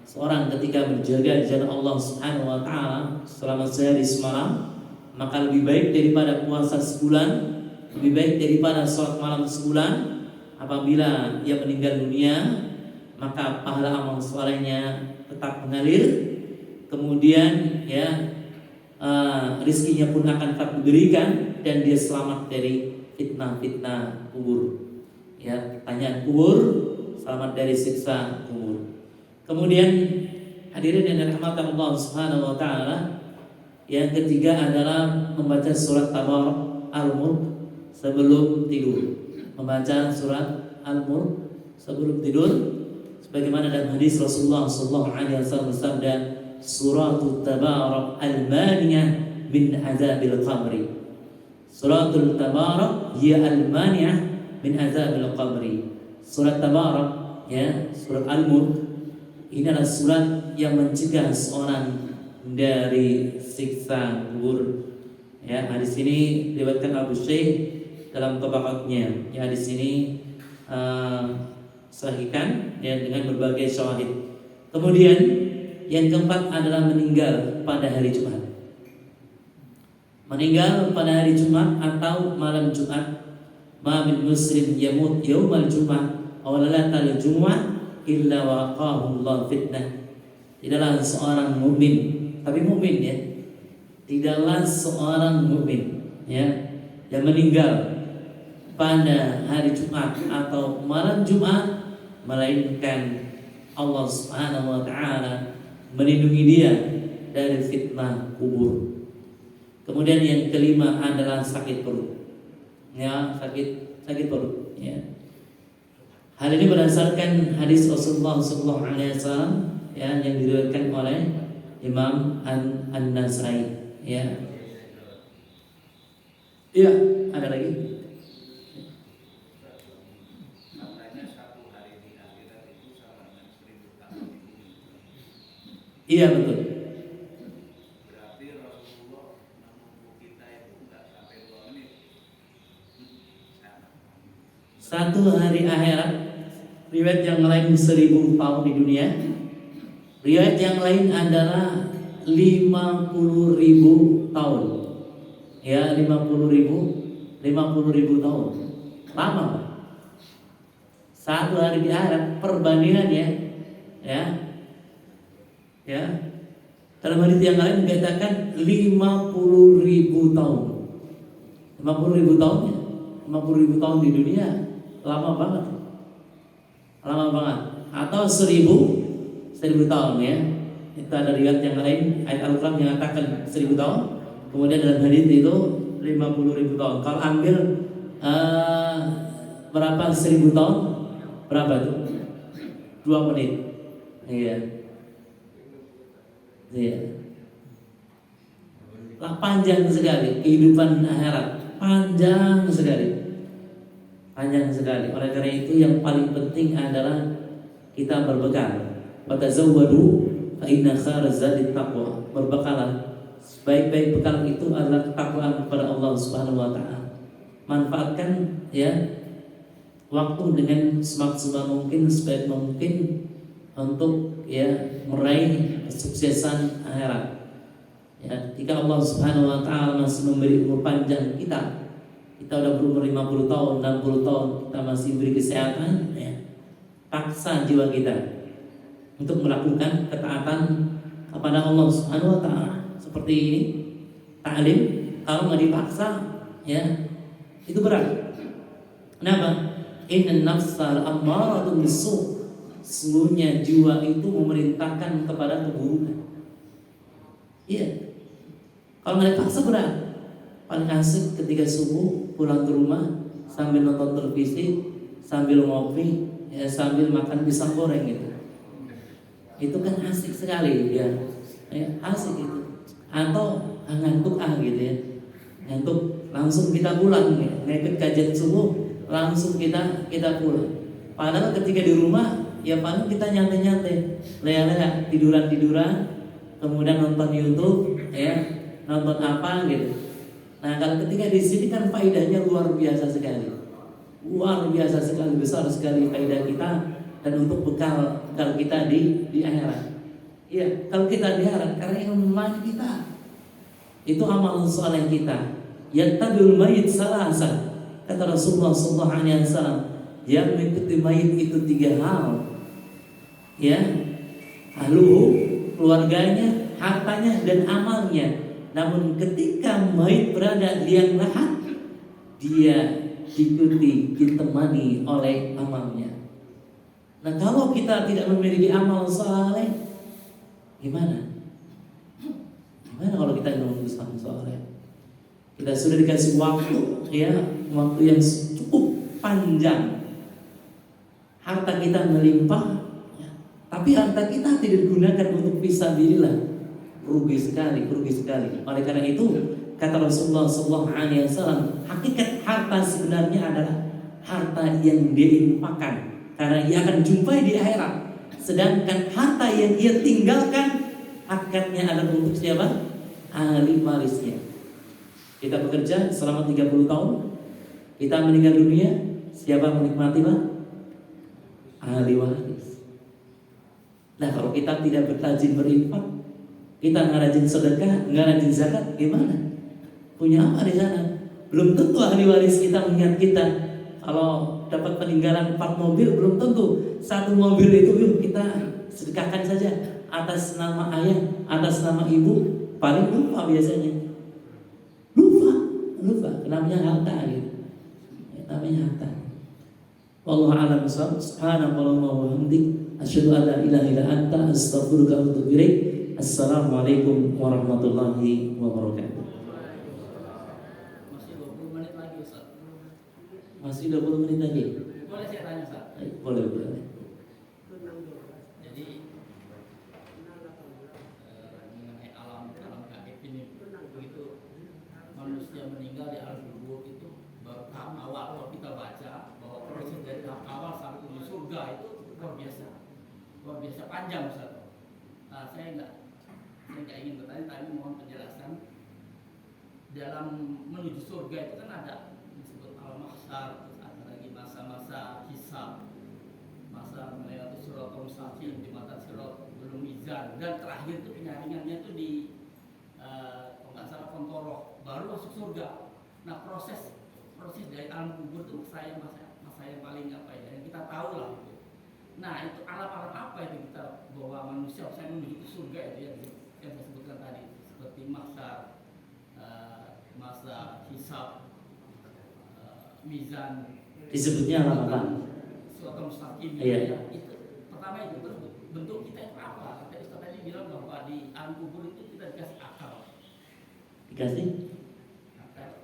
seorang ketika berjaga di jalan Allah Subhanahu wa taala selama sehari semalam, maka lebih baik daripada puasa sebulan, lebih baik daripada sholat malam sebulan. Apabila ia meninggal dunia, maka pahala amal solehnya tetap mengalir. Kemudian, ya, rizkinya pun akan tetap diberikan dan dia selamat dari fitnah-fitnah kubur, ya, pertanyaan kubur, selamat dari siksa kubur. Kemudian hadirin yang dirahmati Allah Subhanahu wa taala, yang ketiga adalah membaca surat Tabarak Al-Mulk sebelum tidur. Membaca surat Al-Mulk sebelum tidur, sebagaimana dalam hadis Rasulullah sallallahu alaihi wasallam bersabda, Suratul Tabarak Al-Maniyah min azabil qabri. Suratul Tabarak hiya al-maniyah min azabil qabri. Surat Tabarak, ya, surat Al-Mulk, ini adalah surat yang mencegah seorang dari siksa kubur. Ya, hadis ini diriwayatkan Abu Syekh dalam tabaqatnya. Ya, hadis ini sahihkan, ya, dengan berbagai syahid. Kemudian yang keempat adalah meninggal pada hari Jumat. Meninggal pada hari Jumat atau malam Jumat. Ma min muslim yamut yaumal Jumat aw lailatal Jumat illa waqahu Allah fitnah. Tidaklah seorang mukmin, tapi mukmin, ya, tidaklah seorang mukmin, ya, yang meninggal pada hari Jumat atau malam Jumat melainkan Allah Subhanahu wa taala melindungi dia dari fitnah kubur. Kemudian yang kelima adalah sakit perut. Ya, sakit perut, ya. Hal ini berdasarkan hadis Rasulullah SAW, ya, yang diriwayatkan oleh Imam An-Nasai, ya. Iya, ada lagi. Iya, betul. Berarti Rasulullah menunggu kita itu enggak sampai 2 menit. 1 hari akhirat riwayat yang lain 1000 tahun di dunia. Riwayat yang lain adalah 50.000 tahun. Ya, 50.000 tahun. Lama. Satu hari di akhirat perbandingannya, ya. Ya. Dalam hadits yang lain dikatakan 50.000 tahun. 50.000 tahunnya. 50.000 tahun di dunia lama banget. Lama banget. Atau 1000 tahun ya. Itu ada riwayat yang lain, ayat Al-Quran yang mengatakan 1000 tahun. Kemudian dalam hadits itu 50.000 tahun. Kalau ambil berapa 1000 tahun? Berapa itu? 2 menit. Iya. Iya. Lah panjang sekali kehidupan akhirat. Panjang sekali. Panjang sekali. Oleh karena itu yang paling penting adalah kita berbekal. Watazawwadu fa inna khairaz zadi taqwa. Berbekalah. Sebaik-baik bekal itu adalah takwa kepada Allah Subhanahu wa taala. Manfaatkan ya waktu dengan semaksimal mungkin, sebaik mungkin untuk ya meraih kesuksesan akhirat. Ya, jika Allah Subhanahu wa taala masih memberi umur panjang kita udah berumur 50 tahun, 60 tahun, kita masih beri kesehatan, ya, paksa jiwa kita untuk melakukan ketaatan kepada Allah Subhanahu wa taala. Seperti ini, ta'lim kalau nggak dipaksa, ya, itu berat. Kenapa? Inna nafsal ammaratun bisu. Sesungguhnya jiwa itu memerintahkan kepada keburukan. Iya. Kalau nggak dipaksa berat. Paling asik ketika subuh pulang ke rumah sambil nonton televisi, sambil ngopi, ya, sambil makan pisang goreng gitu. Itu kan asik sekali ya. Asik itu. Atau ngantuk gitu ya. Ngantuk langsung kita pulang ya. Ngikut kajian subuh langsung kita pulang. Padahal ketika di rumah ya paling kita nyantai-nyantai, leha-leha, tiduran-tiduran, kemudian nonton YouTube, ya, nonton apa gitu. Nah, kalau ketika di sini kan faedahnya luar biasa sekali. Luar biasa sekali, besar sekali faedah kita dan untuk bekal kita di akhirat. Iya, kalau kita di akhirat karena ilmu lain kita. Itu amal soleh kita. Yattabi'ul mayyit salasa. Kata Rasulullah sallallahu alaihi wasallam, yang mengikuti mayit itu 3 hal. Ya. Ahluhu, keluarganya, hartanya dan amalnya. Namun ketika mayit berada di liang lahat, dia ditemani oleh amalnya. Nah, kalau kita tidak memiliki amal saleh, gimana? Gimana kalau kita menunggu saleh? Kita sudah dikasih waktu, ya, waktu yang cukup panjang. Harta kita melimpah, ya, tapi harta kita tidak digunakan untuk fisabilillah. Rugi sekali. Oleh karena itu kata Rasulullah SAW, hakikat harta sebenarnya adalah harta yang dia infakkan, karena ia akan jumpai di akhirat. Sedangkan harta yang ia tinggalkan, hakikatnya adalah untuk siapa? Ahli warisnya. Kita bekerja selama 30 tahun, kita meninggal dunia, siapa menikmati, Pak? Ahli waris. Nah, kalau kita tidak bertajin berinfak, kita nggak rajin sedekah, nggak rajin zakat, gimana? Punya apa di sana? Belum tentu ahli waris kita mengingat kita. Kalau dapat peninggalan 4 mobil, belum tentu 1 mobil itu yuk kita sedekahkan saja atas nama ayah, atas nama ibu. Paling lupa biasanya. Lupa. Namanya harta gitu. Namanya harta. Wallahu a'lam bishawab. Subhanallahumma wa bihamdik, asyhadu an la ilaha illa anta, astaghfiruka wa atubu ilaik. Assalamualaikum warahmatullahi wabarakatuh. Masih 20 menit lagi, Ustaz. Masih 20 menit lagi. Boleh saya tanya, Ustaz? Boleh. Jadi mengenai alam gaib ini, begitu manusia meninggal di alam kubur itu baru tahap awal. Kalau kita baca bahwa proses dari tahap awal sampai ke surga itu luar biasa panjang, Ustaz. Nah, saya nggak ingin bertanya, tapi mohon penjelasan. Dalam menuju surga itu kan ada disebut al-mahsyar, terus ada lagi masa-masa hisab. masa melewati surat mustaqim di mata surat belum mizan, dan terakhir itu penyaringannya itu di kalau nggak salah kontoroh, baru masuk surga. Nah proses dari alam kubur itu masa yang paling apa ya, yang kita tahu lah itu. Nah itu alam-alam apa itu kita bahwa manusia saya menuju ke surga itu yang saya sebutkan tadi, seperti masa hisab, mizan, Disebutnya alam apa? suatu mustaqim. Iya. Ya, itu pertama itu. Terus bentuk kita itu apa? Tadi Ustaz tadi bilang bahwa di alam kubur itu kita dikasih akal. Dikasih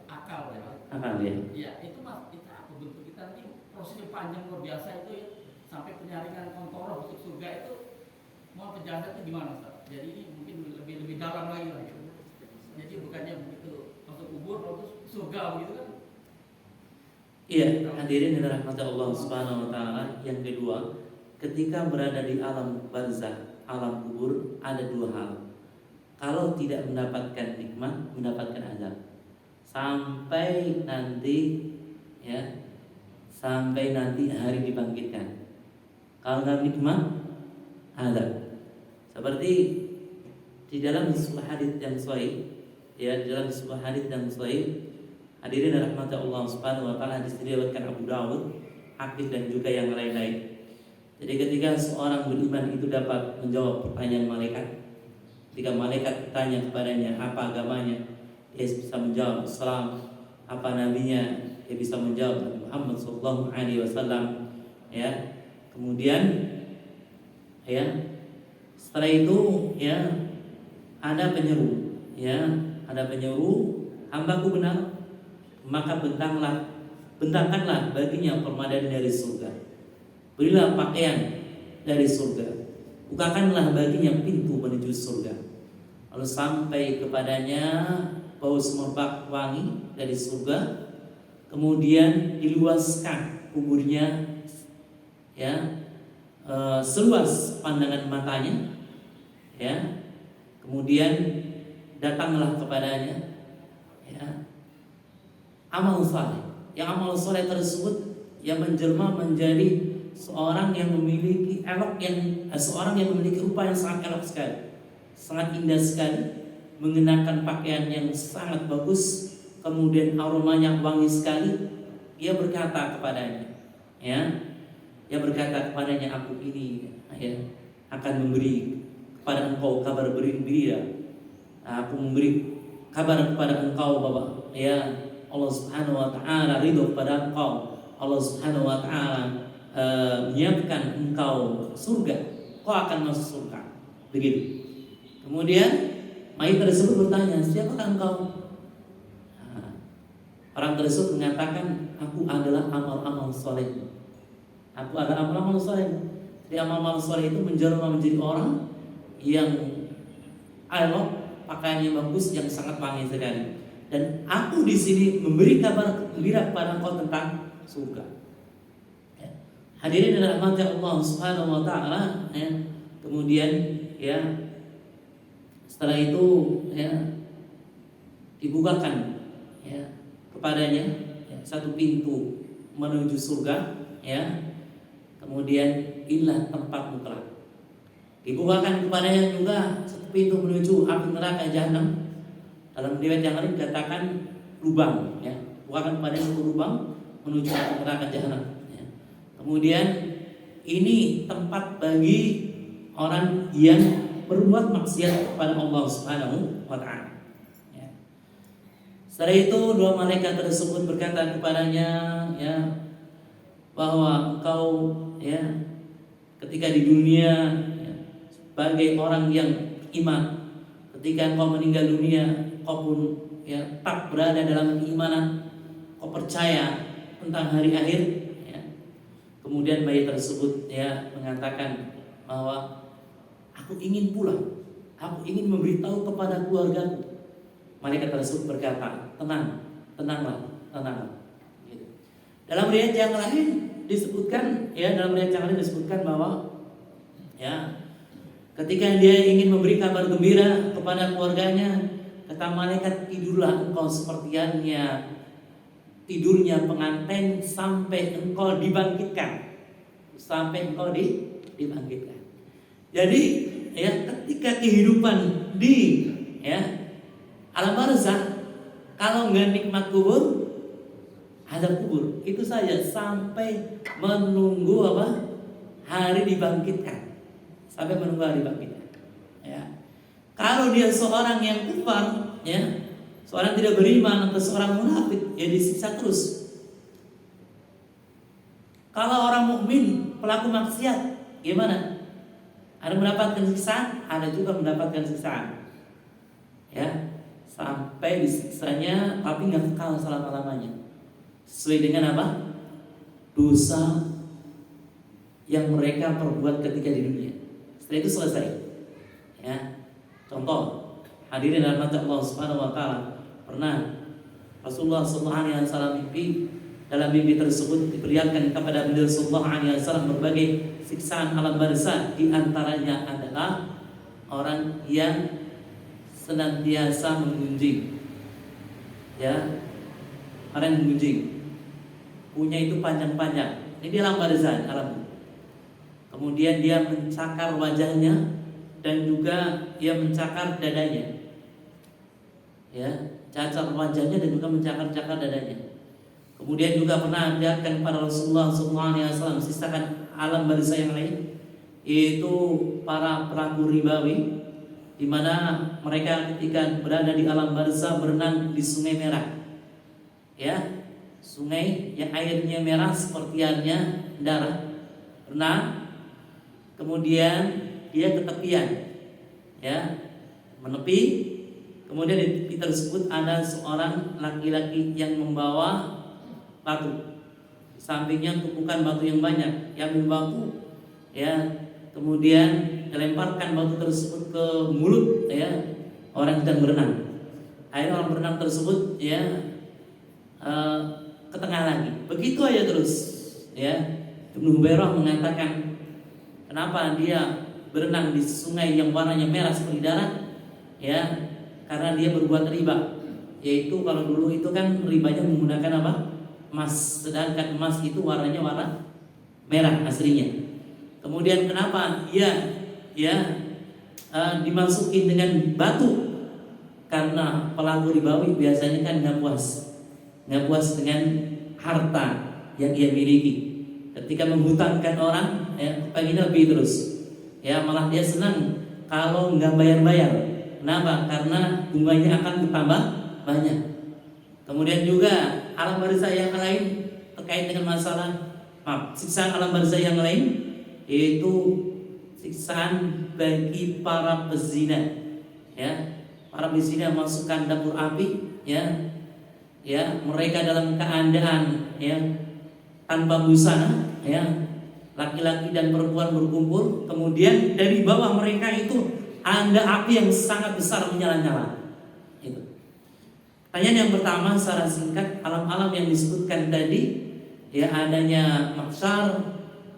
Akal ya. akal ya. Ya itu mas, itu apa bentuk kita nanti prosesnya panjang luar biasa itu ya, sampai penyaringan kontoroh untuk surga itu mau penjelasan itu gimana Ustaz? Jadi ini mungkin lebih dalam lagi lah. Jadi bukannya begitu masuk kubur terus surga begitu kan? Iya, hadirin yang dirahmati Allah Subhanahu wa taala. Yang kedua, ketika berada di alam barzakh, alam kubur, ada dua hal. Kalau tidak mendapatkan nikmat, mendapatkan azab. Sampai nanti hari dibangkitkan. Kalau nggak nikmat, azab. Seperti di dalam sebuah hadits yang sahih, hadirin rahmat Allah Subhanahu wa taala, diriwayatkan Abu Dawud, Hakim dan juga yang lain-lain. Jadi ketika seorang beriman itu dapat menjawab pertanyaan malaikat, ketika malaikat bertanya kepadanya apa agamanya, dia bisa menjawab Islam. Apa nabinya, dia bisa menjawab Nabi Muhammad SAW. Ya, kemudian setelah itu ada penyeru, hambaku benar, maka bentangkanlah baginya permadani dari surga. Berilah pakaian dari surga. Bukakanlah baginya pintu menuju surga. Lalu sampai kepadanya bau semerbak wangi dari surga. Kemudian diluaskan kuburnya, seluas pandangan matanya. Kemudian datanglah kepadanya amal saleh. Yang amal saleh tersebut yang menjelma menjadi seorang yang memiliki seorang yang memiliki rupa yang sangat elok sekali, sangat indah sekali, mengenakan pakaian yang sangat bagus, kemudian aromanya wangi sekali. Ia berkata kepadanya, aku ini akan memberi kepada engkau kabar gembira. Aku memberi kabar kepada engkau bahwa Allah Subhanahu wa taala ridho kepada engkau. Allah Subhanahu wa taala menyiapkan engkau surga. Kau akan masuk surga. Begitu. Kemudian mayit tersebut bertanya, siapakah engkau? Orang tersebut mengatakan, aku adalah amal-amal soleh. Aku adalah amal-amal soleh. Jadi amal-amal soleh itu menjelma menjadi orang yang elok, pakaiannya bagus, yang sangat wangi sekali. Dan aku di sini memberi kabar gembira kepada engkau tentang surga. Hadirin dan rahmat Allah Subhanahu wa taala. Kemudian setelah itu dibukakan kepadanya satu pintu menuju surga. Kemudian inilah tempat mutlak. Dibukakan kepadanya juga satu pintu menuju api neraka jahanam. Dalam riwayat yang lain dikatakan lubang, bukakan kepadanya satu lubang menuju api neraka jahanam. Kemudian ini tempat bagi orang yang berbuat maksiat kepada Allah Subhanahu wa taala. Setelah itu dua malaikat tersebut berkata kepadanya bahwa engkau ketika di dunia sebagai orang yang iman, ketika engkau meninggal dunia kau pun tak berada dalam keimanan, kau percaya tentang hari akhir. Kemudian mayit tersebut mengatakan bahwa aku ingin pulang, aku ingin memberitahu kepada keluargaku. Malaikat tersebut berkata, tenanglah. Gitu. Dalam riwayat yang lain disebutkan, bahwa ketika dia ingin memberi kabar gembira kepada keluarganya, kata malaikat, tidurlah engkau sepertiannya tidurnya pengantin sampai engkau dibangkitkan. sampai engkau dibangkitkan. Jadi ya ketika kehidupan di ya alam barzakh, kalau nggak nikmat kubur, azab kubur itu saja sampai menunggu apa hari dibangkitkan, sampai menunggu hari dibangkitkan. Ya, kalau dia seorang yang kufar, ya seorang tidak beriman atau seorang munafik, ya disiksa terus. Kalau orang mukmin pelaku maksiat, gimana? Ada mendapatkan siksaan, ada juga mendapatkan siksaan. Ya, sampai disiksanya, tapi nggak kekal selama-lamanya. Sesuai dengan apa? Dosa yang mereka perbuat ketika di dunia. Setelah itu selesai. Ya, contoh, hadirin rahmat Allah Subhanahu Wa Taala, pernah Rasulullah SAW mimpi. Dalam mimpi tersebut diperlihatkan kepada beliau sallallahu alaihi wasallam berbagai siksaan alam barzakh. Di antaranya adalah orang yang senantiasa menggunjing. Ya, orang yang menggunjing. Punya itu panjang-panjang. Ini di alam barzakh, alam. Kemudian dia mencakar wajahnya dan juga dia mencakar dadanya. Ya, cakar wajahnya dan juga mencakar-cakar dadanya. Kemudian juga pernah diajarkan kepada Rasulullah SAW sisakan alam barzakh yang lain, yaitu para pelaku ribawi, di mana mereka ketika berada di alam barzakh berenang di sungai merah, ya sungai yang airnya merah seperti airnya darah, renang, kemudian dia ke tepian, ya menepi, kemudian di tepi tersebut ada seorang laki-laki yang membawa batu, sampingnya tumpukan batu yang banyak, yang batu, ya kemudian dilemparkan batu tersebut ke mulut ya orang yang sedang berenang. Akhirnya orang berenang tersebut ya ke tengah lagi. Begitu aja terus. Ya, Ibnu Hubairah mengatakan kenapa dia berenang di sungai yang warnanya merah seperti darah? Ya, karena dia berbuat riba. Yaitu kalau dulu itu kan ribanya menggunakan apa? Emas, sedangkan emas itu warnanya warna merah aslinya. Kemudian kenapa dimasukin dengan batu? Karena pelaku ribawi biasanya kan nggak puas dengan harta yang ia miliki. Ketika menghutangkan orang, pengen lebih terus. Ya malah dia senang kalau nggak bayar-bayar. Kenapa? Karena bunganya akan bertambah banyak. Kemudian juga alam barzakh yang lain terkait dengan masalah siksaan alam barzakh yang lain, yaitu siksaan bagi para pezina. Ya, para pezina masukkan dapur api, ya mereka dalam keadaan tanpa busana, laki-laki dan perempuan berkumpul, kemudian dari bawah mereka itu ada api yang sangat besar menyala-nyala. Pertanyaan yang pertama secara singkat, alam-alam yang disebutkan tadi, ya adanya mahsyar,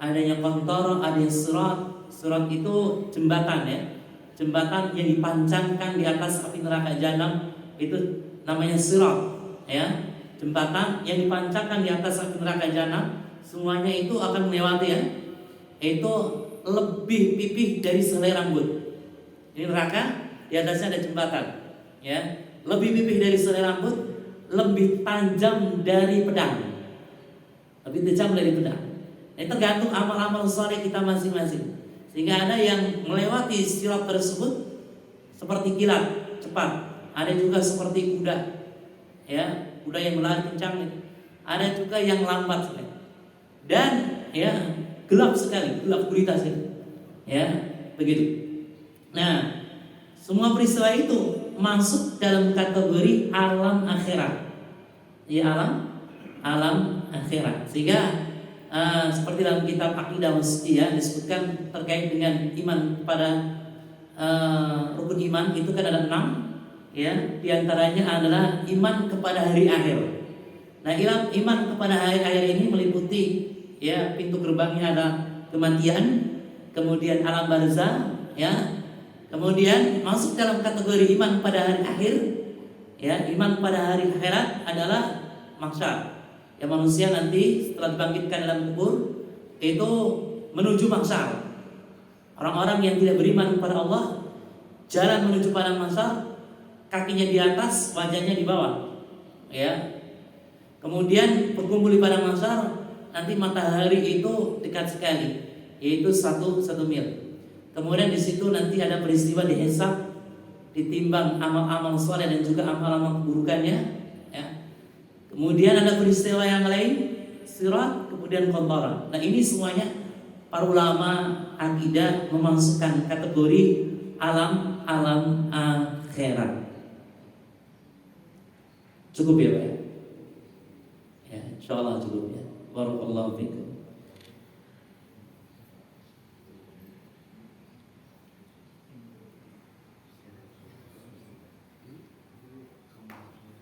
adanya qantara, adanya sirat. Sirat itu jembatan, ya, jembatan yang dipancangkan di atas api neraka jahanam, itu namanya sirat, ya, jembatan yang dipancangkan di atas api neraka jahanam. Semuanya itu akan melewati, ya, itu lebih pipih dari sehelai rambut. Ini neraka, di atasnya ada jembatan, ya. Lebih pipih dari sehelai rambut, lebih tajam dari pedang. Lebih tajam dari pedang. Ini tergantung amal-amal soleh kita masing-masing. Sehingga ada yang melewati sirat tersebut seperti kilat, cepat. Ada juga seperti kuda, ya, kuda yang berlari kencang. Ada juga yang lambat sekali. Dan gelap sekali, gelap gulita sekali. Ya, begitu. Nah, semua peristiwa itu masuk dalam kategori alam akhirat. Ya, alam akhirat. Sehingga seperti dalam kitab Aqidah Wasithiyah disebutkan terkait dengan iman kepada rukun iman itu kan ada 6, ya. Di antaranya adalah iman kepada hari akhir. Nah, iman kepada hari akhir ini meliputi, ya, pintu gerbangnya ada kematian, kemudian alam barzakh, ya. Kemudian masuk dalam kategori iman pada hari akhir, ya, iman pada hari akhirat adalah mahsyar. Ya, manusia nanti setelah dibangkitkan dalam kubur itu menuju mahsyar. Orang-orang yang tidak beriman kepada Allah, jalan menuju padang mahsyar, kakinya di atas, wajahnya di bawah. Ya. Kemudian berkumpul di padang mahsyar, nanti matahari itu dekat sekali, yaitu satu mil. Kemudian di situ nanti ada peristiwa dihisab, ditimbang amal-amal soleh dan juga amal-amal keburukannya. Ya. Kemudian ada peristiwa yang lain, sirat, kemudian qantara. Nah ini semuanya para ulama akidah memasukkan kategori alam akhirat. Cukup ya Pak ya? Ya, insyaallah cukup ya. Barakallahu fikum.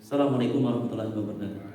Assalamualaikum warahmatullahi wabarakatuh.